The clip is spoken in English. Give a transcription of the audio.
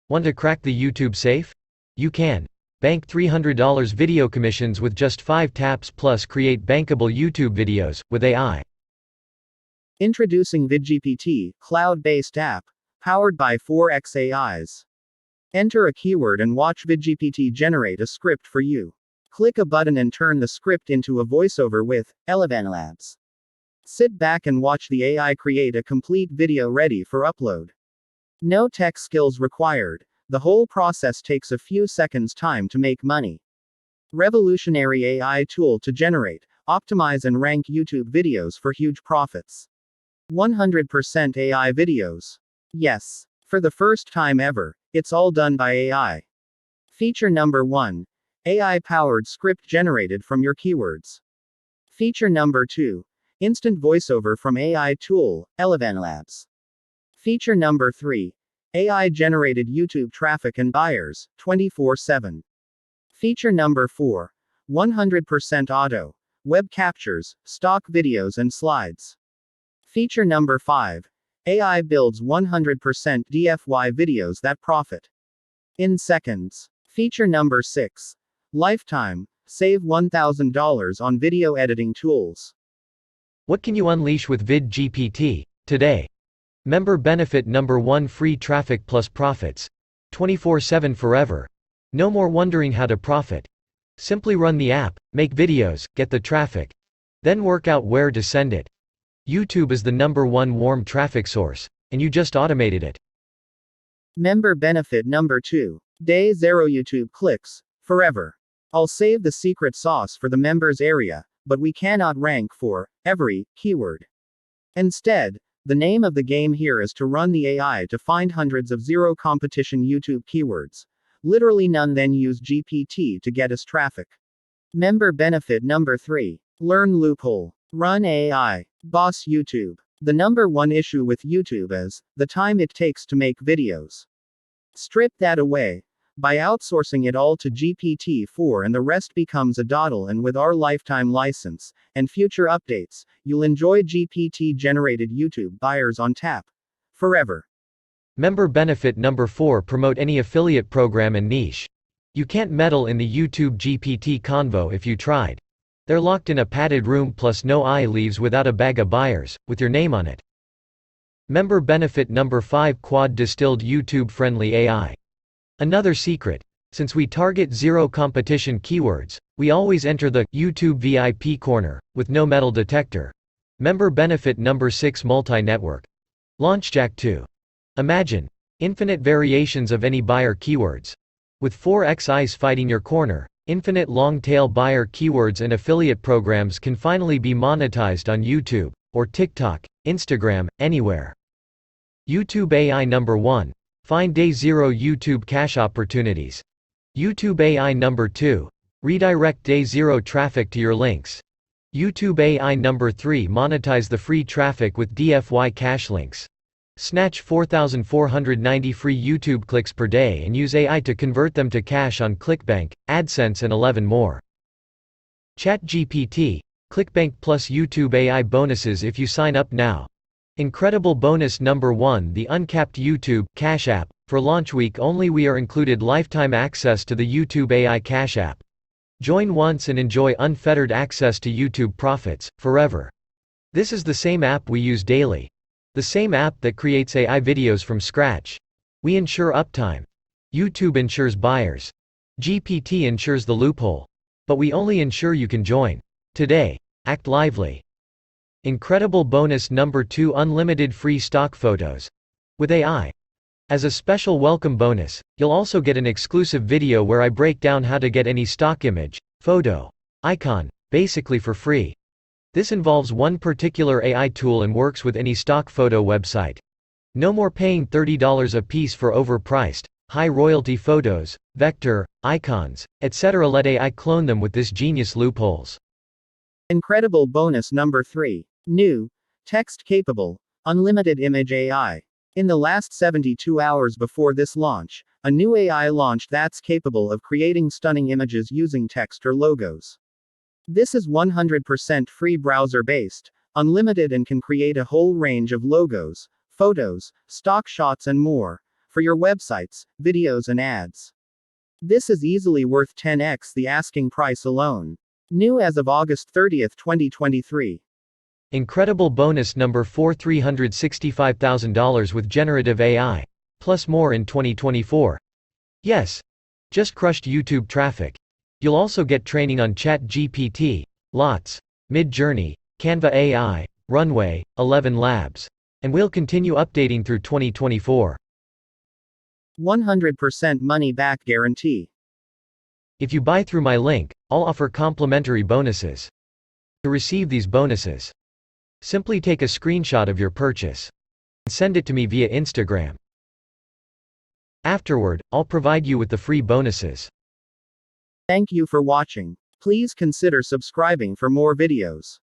Want to crack the YouTube safe? You can. Bank $300 video commissions with just 5 taps plus create bankable YouTube videos, with AI. Introducing Vid GPT, cloud-based app, powered by 4x AIs. Enter a keyword and watch Vid GPT generate a script for you. Click a button and turn the script into a voiceover with Labs. Sit back and watch the AI create a complete video ready for upload. No tech skills required. The whole process takes a few seconds time to make money. Revolutionary AI tool to generate, optimize and rank YouTube videos for huge profits. 100% AI videos. Yes. For the first time ever, it's all done by AI. Feature number 1. AI-powered script generated from your keywords. Feature number 2. Instant voiceover from AI tool, Labs. Feature number 3. AI-generated YouTube traffic and buyers, 24/7. Feature number 4. 100% auto. Web captures, stock videos and slides. Feature number 5. AI builds 100% DFY videos that profit in seconds. Feature number 6. Lifetime. Save $1,000 on video editing tools. What can you unleash with Vid GPT today? Member benefit number 1: free traffic plus profits. 24/7 forever. No more wondering how to profit. Simply run the app, make videos, get the traffic, then work out where to send it. YouTube is the number 1 warm traffic source, and you just automated it. Member benefit number 2. Day 0 YouTube clicks, forever. I'll save the secret sauce for the members area, but we cannot rank for every keyword. Instead, the name of the game here is to run the AI to find hundreds of zero competition YouTube keywords. Literally none, then use GPT to get us traffic. Member benefit number 3. Learn loophole. Run AI. Boss YouTube. The number 1 issue with YouTube is the time it takes to make videos. Strip that away by outsourcing it all to GPT-4 and the rest becomes a dawdle, and with our lifetime license and future updates, you'll enjoy GPT-generated YouTube buyers on tap forever. Member benefit number 4: promote any affiliate program and niche. You can't meddle in the YouTube GPT convo if you tried. They're locked in a padded room plus no eye leaves without a bag of buyers, with your name on it. Member benefit number 5: quad distilled YouTube-friendly AI. Another secret: since we target zero competition keywords, we always enter the YouTube VIP corner, with no metal detector. Member benefit number 6: multi-network. Launchjack 2. Imagine infinite variations of any buyer keywords. With 4x eyes fighting your corner, infinite long-tail buyer keywords and affiliate programs can finally be monetized on YouTube, or TikTok, Instagram, anywhere. YouTube AI number 1. Find day 0 YouTube cash opportunities. YouTube AI number 2. Redirect day 0 traffic to your links. YouTube AI number 3. Monetize the free traffic with DFY cash links. Snatch 4,490 free YouTube clicks per day and use AI to convert them to cash on ClickBank, AdSense and 11 more. ChatGPT, ClickBank plus YouTube AI bonuses if you sign up now. Incredible bonus number 1: the uncapped YouTube Cash App. For launch week only we are included lifetime access to the YouTube AI Cash App. Join once and enjoy unfettered access to YouTube profits, forever. This is the same app we use daily. The same app that creates AI videos from scratch. We ensure uptime. YouTube ensures buyers. GPT ensures the loophole. But we only ensure you can join. Today. Act lively. Incredible bonus number 2: unlimited free stock photos. With AI. As a special welcome bonus, you'll also get an exclusive video where I break down how to get any stock image, photo, icon, basically for free. This involves one particular AI tool and works with any stock photo website. No more paying $30 a piece for overpriced, high royalty photos, vector, icons, etc. Let AI clone them with this genius loopholes. Incredible bonus number 3. New, text-capable, unlimited image AI. In the last 72 hours before this launch, a new AI launched that's capable of creating stunning images using text or logos. This is 100% free browser-based, unlimited and can create a whole range of logos, photos, stock shots and more, for your websites, videos, and ads. This is easily worth 10x the asking price alone. New as of August 30th, 2023. Incredible bonus number 4, $365,000 with generative AI. Plus more in 2024. Yes. Just crushed YouTube traffic. You'll also get training on Chat GPT, Lots, Mid-Journey, Canva AI, Runway, 11 Labs. And we'll continue updating through 2024. 100% money back guarantee. If you buy through my link, I'll offer complimentary bonuses. To receive these bonuses, simply take a screenshot of your purchase and send it to me via Instagram. Afterward, I'll provide you with the free bonuses. Thank you for watching. Please consider subscribing for more videos.